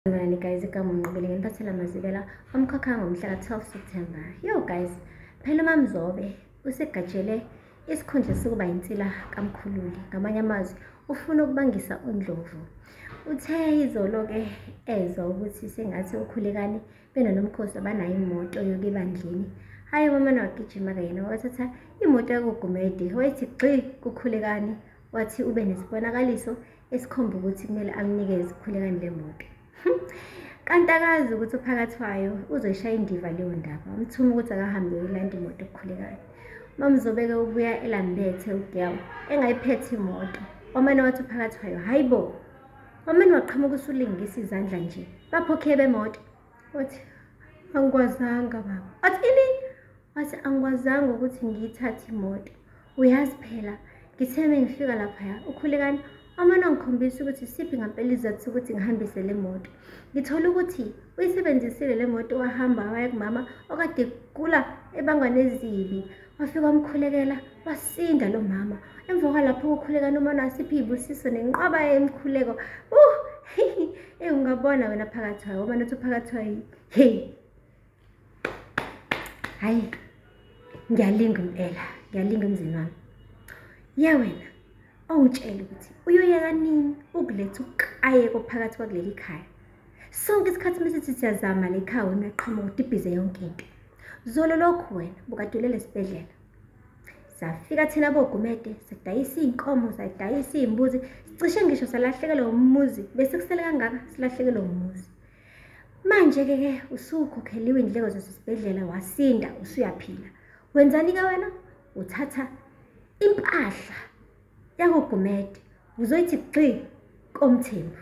Ngani guys, igama uNqobile ngiphathela amazibela omkhakha ngomhla ka-12 September. Yo guys, phela uMamzobe usegatshele isikhundla sokuba insila kaMkhululi. Ngamanye amazwi ufuna ukubangisa uNdlovu. Uthe izolo-ke ezwa ukuthi sengathi uKhulekani benoNomkhosi abanayo imoto yokuya ebandleni. Hayi umama wagijima-ke yena wathatha imoto yakuGumede wathi gxi kuKhulekani, wathi ube nesibonakaliso esikhomba ukuthi kumele amnikeze uKhulekani le moto. Kanti akazi ukuthi uphakathi wayo uzoyishaya indiva leyo ndaba, wamthuma ukuthi akahambe uyolanda imoto kuKhulekani. Mamzobe-ke ubuya elambethe uGiyawo engayiphethe imoto. Wamane wathi uphakathi wayo, hayi bo, wamane waqhamuka usulingisa izandla nje, baphokhe bemoto. Wathi angikwazanga baba. Athi ini? Wathi angikwazanga ukuthi ngiyithathe imoto. Uyazi phela ngitheme ngifika laphaya uKhulekani wamane wangikhombisa ukuthi siphi ngampela izathu ukuthi ngihambise le moto. Ngithola ukuthi uyisebenzisile le moto wahamba waya kumama okade kula ebangwane ezibi. Wafika wamkhulekela wasinda lo mama. Emva kwalapho uKhulekani umana wasiphi ibusiso nenqwaba yemkhuleko. Ungabona wena phakathi wayo, wamane uthi phakathi wayo, hey. Hayi, ngiyalinga impela, ngiyalinga emzini wami. Ya wena, awutshela ukuthi uyoyeka nini ukuletha ukayeko phakathi kwakuleli khaya. Sonke isikhathi mesithi siyazama le khaya wena uyaqhamuka udibhize yonke into. Zolo lokhu wena bukadulele esibhedlela. Safika thina boGumede sadayisa iy'nkomo, sadayisa iy'mbuzi, sicishe ngisho salahlekelwa umuzi, bese kusele kangaka silahlekelwa umuzi. Manje-ke usukhokheliwe iy'ndleko zasesibhedlela, wasinda, usuyaphila. Wenzani-ke wena? Uthatha impahla yakuGumede uzoyithi gxi koMthembu.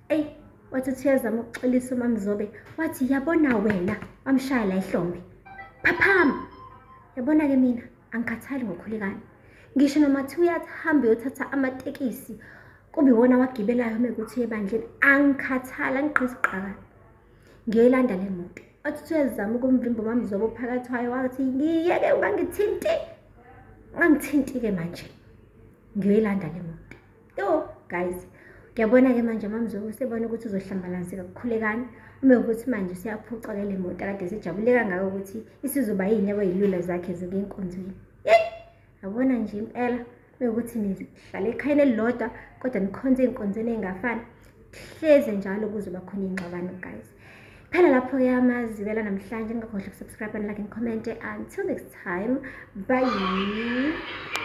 Eyi, wathi uyazama ukuxolisa uMamzobe, wathi yabona wena, wamshaya la ehlombe. Phaphama! Yabona-ke mina angikhathali ngoKhulekani. Ngisho noma thiwa uyahambe uyothatha amatekisi kube iwona wagibelayo mekuthi ebandleni, angikhathali, angiqhisi kuqala. Ngiyoyilanda le moto. Wathi uyazama ukumvimba uMamzobe phakathi wayo, wathi ngiyeke ungangithinti. Ungangithinti-ke manje. Ngiyoyilanda le moto. Yo guys, ngiyabona-ke manje uMamzobe usebona ukuthi uzohlambalazeka kuKhulekani. Uma ukuthi manje siyaphuca-ke le moto kade sijabule kangaka ukuthi isizoba yinyawo ey'lula zakhe zokuya enkonzweni. Yabona nje impela mekuthi nihlala ekhayeni elilodwa kodwa nikhonze ey'nkonzweni ey'ngafani, hleze njalo kuzoba khona iy'ngxabano guys. Phela lapho-ke amazibela namhlanje, ngingakhohlwa ukusubscribe and like and comment. Until next time, bye.